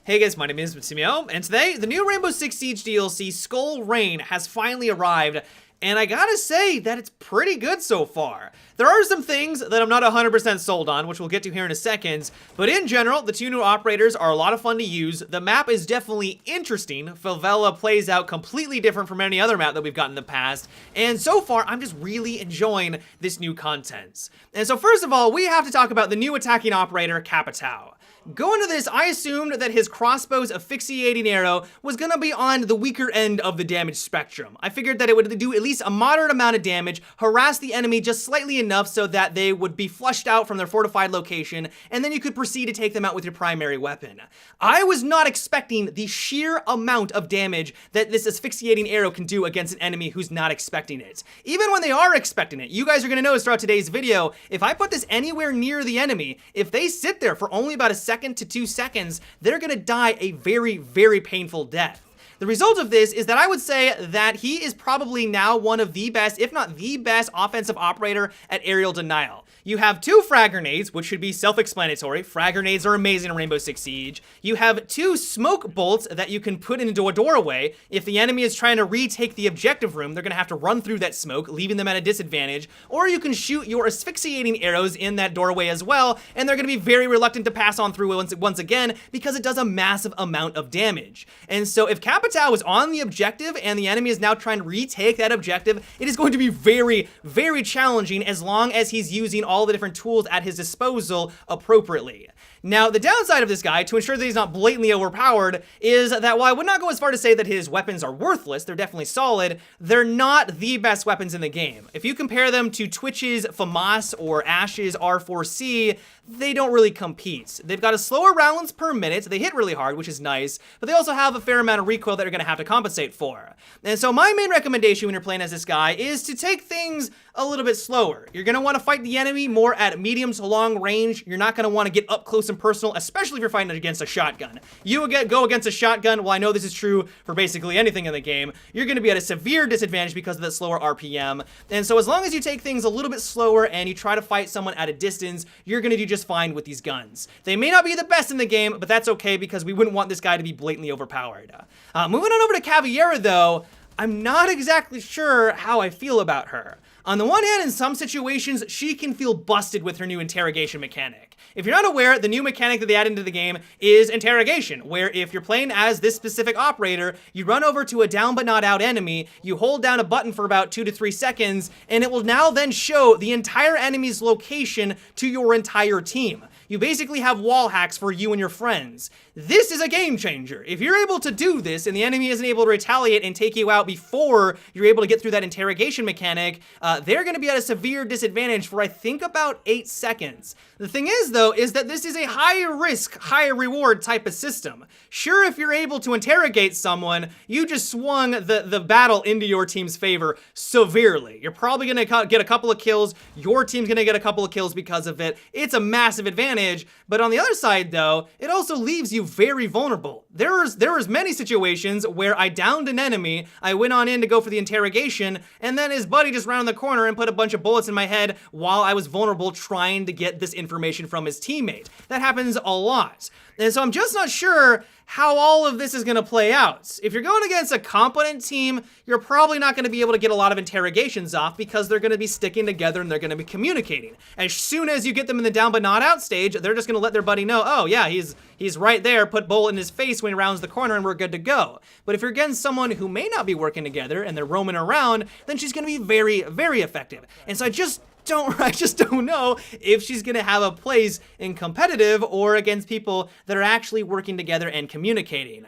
Hey guys, my name is Semio, and today, the new Rainbow Six Siege DLC, Skull Rain, has finally arrived, and I gotta say that it's pretty good so far. There are some things that I'm not 100% sold on, which we'll get to here in a second, but in general, the two new operators are a lot of fun to use. The map is definitely interesting. Favela plays out completely different from any other map that we've gotten in the past, and so far, I'm just really enjoying this new content. And so first of all, we have to talk about the new attacking operator, Capitao. Going to this, I assumed that his crossbow's asphyxiating arrow was gonna be on the weaker end of the damage spectrum. I figured that it would do at least a moderate amount of damage, harass the enemy just slightly enough so that they would be flushed out from their fortified location, and then you could proceed to take them out with your primary weapon. I was not expecting the sheer amount of damage that this asphyxiating arrow can do against an enemy who's not expecting it. Even when they are expecting it, you guys are gonna notice throughout today's video, if I put this anywhere near the enemy, if they sit there for only about a second to 2 seconds, they're gonna die a very, very painful death. The result of this is that I would say that he is probably now one of the best, if not the best, offensive operator at aerial denial. You have 2 frag grenades, which should be self-explanatory. Frag grenades are amazing in Rainbow Six Siege. You have 2 smoke bolts that you can put into a doorway. If the enemy is trying to retake the objective room, they're gonna have to run through that smoke, leaving them at a disadvantage. Or you can shoot your asphyxiating arrows in that doorway as well, and they're gonna be very reluctant to pass on through once again because it does a massive amount of damage. And so if Capitao is on the objective and the enemy is now trying to retake that objective, it is going to be very, very challenging as long as he's using all the different tools at his disposal appropriately. Now, the downside of this guy, to ensure that he's not blatantly overpowered, is that while I would not go as far to say that his weapons are worthless, they're definitely solid, they're not the best weapons in the game. If you compare them to Twitch's FAMAS or Ash's R4C, they don't really compete. They've got a slower rounds per minute, they hit really hard, which is nice, but they also have a fair amount of recoil that you're gonna have to compensate for. And so my main recommendation when you're playing as this guy is to take things a little bit slower. You're gonna wanna fight the enemy more at medium to long range. You're not gonna wanna get up close and personal, especially if you're fighting against a shotgun. You go against a shotgun, well, I know this is true for basically anything in the game, you're gonna be at a severe disadvantage because of that slower RPM. And so as long as you take things a little bit slower and you try to fight someone at a distance, you're gonna do just fine with these guns. They may not be the best in the game, but that's okay because we wouldn't want this guy to be blatantly overpowered. Moving on over to Caveira though, I'm not exactly sure how I feel about her. On the one hand, in some situations, she can feel busted with her new interrogation mechanic. If you're not aware, the new mechanic that they added into the game is interrogation, where if you're playing as this specific operator, you run over to a down but not out enemy, you hold down a button for about 2 to 3 seconds, and it will now then show the entire enemy's location to your entire team. You basically have wall hacks for you and your friends. This is a game changer. If you're able to do this and the enemy isn't able to retaliate and take you out before you're able to get through that interrogation mechanic, they're gonna be at a severe disadvantage for I think about 8 seconds. The thing is though, is that this is a high risk, high reward type of system. Sure, if you're able to interrogate someone, you just swung the battle into your team's favor severely. You're probably gonna get a couple of kills, your team's gonna get a couple of kills because of it. It's a massive advantage, but on the other side though, it also leaves you very vulnerable. There was many situations where I downed an enemy, I went on in to go for the interrogation, and then his buddy just rounded the corner and put a bunch of bullets in my head while I was vulnerable trying to get this information from his teammate. That happens a lot. And so I'm just not sure how all of this is gonna play out. If you're going against a competent team, you're probably not gonna be able to get a lot of interrogations off because they're gonna be sticking together and they're gonna be communicating. As soon as you get them in the down but not out stage, they're just gonna let their buddy know, oh yeah, he's right there, put bullet in his face when he rounds the corner and we're good to go. But if you're against someone who may not be working together and they're roaming around, then she's gonna be very, very effective. And so I just don't know if she's gonna have a place in competitive or against people that are actually working together and communicating.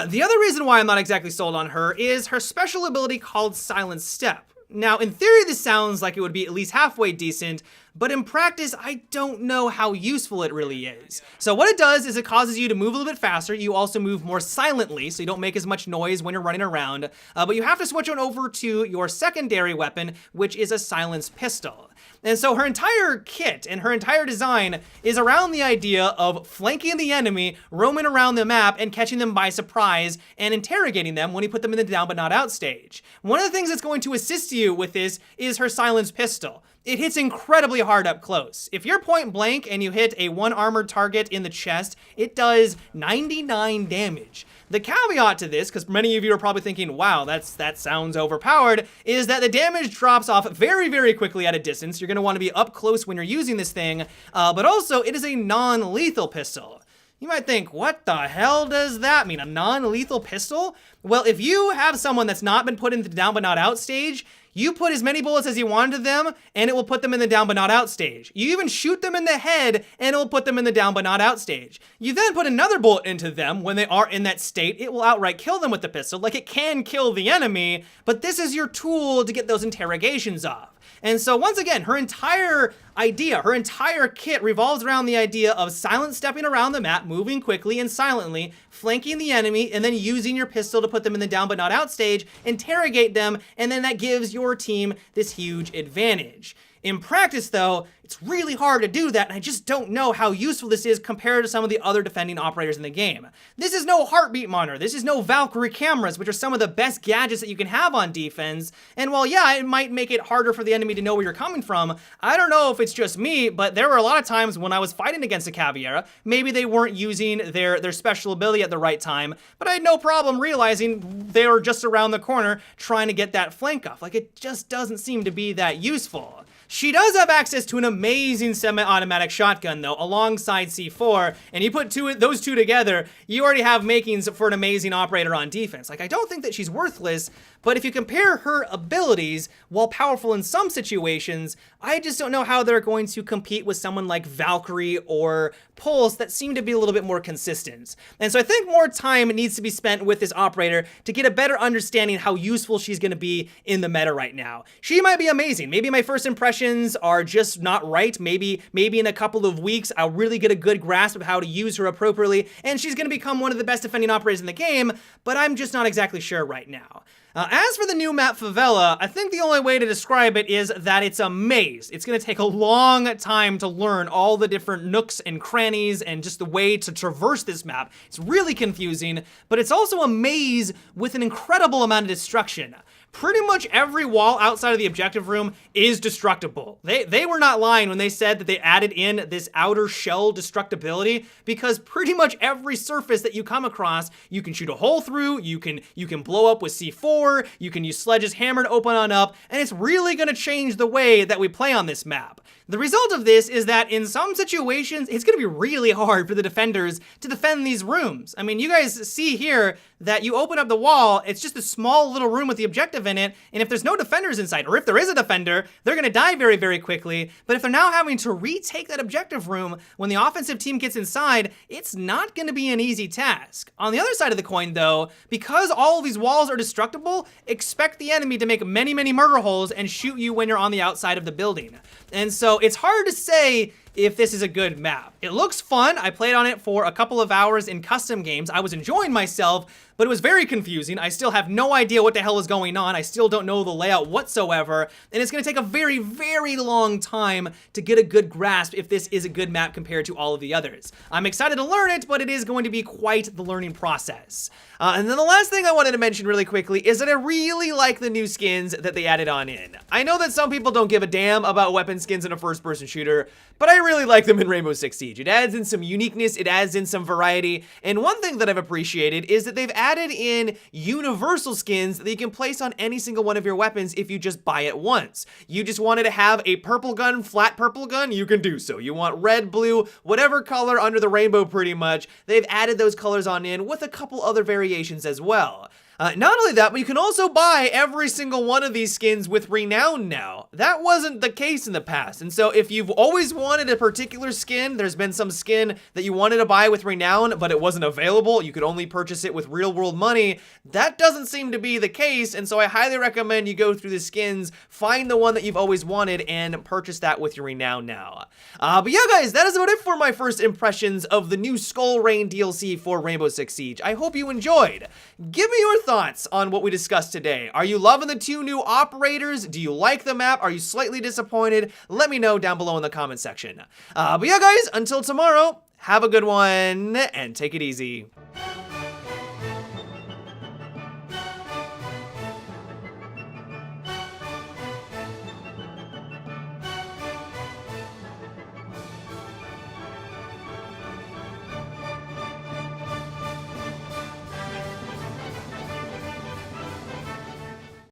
The other reason why I'm not exactly sold on her is her special ability called Silent Step. Now, in theory, this sounds like it would be at least halfway decent, but in practice, I don't know how useful it really is. So what it does is it causes you to move a little bit faster. You also move more silently, so you don't make as much noise when you're running around, but you have to switch on over to your secondary weapon, which is a silenced pistol. And so her entire kit and her entire design is around the idea of flanking the enemy, roaming around the map, and catching them by surprise, and interrogating them when you put them in the down but not out stage. One of the things that's going to assist you with this is her silenced pistol. it hits incredibly hard up close. If you're point blank and you hit a 1 armored target in the chest, it does 99 damage. The caveat to this, because many of you are probably thinking, wow, that sounds overpowered, is that the damage drops off very, very quickly at a distance. You're going to want to be up close when you're using this thing, but also it is a non-lethal pistol. You might think, what the hell does that mean? A non-lethal pistol? Well, if you have someone that's not been put into the down but not out stage, you put as many bullets as you want into them, and it will put them in the down but not out stage. You even shoot them in the head, and it will put them in the down but not out stage. You then put another bullet into them when they are in that state. It will outright kill them with the pistol, like it can kill the enemy, but this is your tool to get those interrogations off. And so once again, her entire idea, her entire kit revolves around the idea of silent stepping around the map, moving quickly and silently, flanking the enemy, and then using your pistol to put them in the down but not out stage, interrogate them, and then that gives your team this huge advantage. In practice, though, it's really hard to do that, and I just don't know how useful this is compared to some of the other defending operators in the game. This is no heartbeat monitor, this is no Valkyrie cameras, which are some of the best gadgets that you can have on defense, and while yeah, it might make it harder for the enemy to know where you're coming from, I don't know if it's just me, but there were a lot of times when I was fighting against a Caveira, maybe they weren't using their special ability at the right time, but I had no problem realizing they were just around the corner trying to get that flank off. Like, it just doesn't seem to be that useful. She does have access to an amazing semi-automatic shotgun, though, alongside C4, and you put those two together, you already have makings for an amazing operator on defense. Like, I don't think that she's worthless, but if you compare her abilities, while powerful in some situations, I just don't know how they're going to compete with someone like Valkyrie or Pulse that seem to be a little bit more consistent. And so I think more time needs to be spent with this operator to get a better understanding how useful she's going to be in the meta right now. She might be amazing. Maybe my first impressions are just not right. Maybe in a couple of weeks, I'll really get a good grasp of how to use her appropriately, and she's going to become one of the best defending operators in the game, but I'm just not exactly sure right now. As for the new map Favela, I think the only way to describe it is that it's a maze. It's going to take a long time to learn all the different nooks and crannies and just the way to traverse this map. It's really confusing, but it's also a maze with an incredible amount of destruction. Pretty much every wall outside of the objective room is destructible. They were not lying when they said that they added in this outer shell destructibility, because pretty much every surface that you come across, you can shoot a hole through, you can blow up with C4, you can use Sledge's hammer to open on up, and it's really gonna change the way that we play on this map. The result of this is that in some situations, it's gonna be really hard for the defenders to defend these rooms. I mean, you guys see here that you open up the wall, it's just a small little room with the objective in it, and if there's no defenders inside, or if there is a defender, they're gonna die very, very quickly. But if they're now having to retake that objective room when the offensive team gets inside, it's not gonna be an easy task. On the other side of the coin, though, because all of these walls are destructible, expect the enemy to make many, many murder holes and shoot you when you're on the outside of the building. And so it's hard to say if this is a good map. It looks fun. I played on it for a couple of hours in custom games. I was enjoying myself, but it was very confusing. I still have no idea what the hell is going on. I still don't know the layout whatsoever, and it's gonna take a very, very long time to get a good grasp if this is a good map compared to all of the others. I'm excited to learn it, but it is going to be quite the learning process. And then the last thing I wanted to mention really quickly is that I really like the new skins that they added on in. I know that some people don't give a damn about weapon skins in a first-person shooter, but I really like them in Rainbow Six Siege. It adds in some uniqueness, it adds in some variety, and one thing that I've appreciated is that they've added in universal skins that you can place on any single one of your weapons if you just buy it once. You just wanted to have a purple gun, flat purple gun, you can do so. You want red, blue, whatever color under the rainbow pretty much, they've added those colors on in with a couple other variations as well. Not only that, but you can also buy every single one of these skins with Renown now. That wasn't the case in the past, and so if you've always wanted a particular skin, there's been some skin that you wanted to buy with Renown, but it wasn't available, you could only purchase it with real world money, that doesn't seem to be the case, and so I highly recommend you go through the skins, find the one that you've always wanted, and purchase that with your Renown now. But yeah guys, that is about it for my first impressions of the new Skull Rain DLC for Rainbow Six Siege. I hope you enjoyed. Give me your thoughts on what we discussed today. Are you loving the two new operators? Do you like the map? Are you slightly disappointed? Let me know down below in the comment section. But yeah guys, until tomorrow, have a good one and take it easy.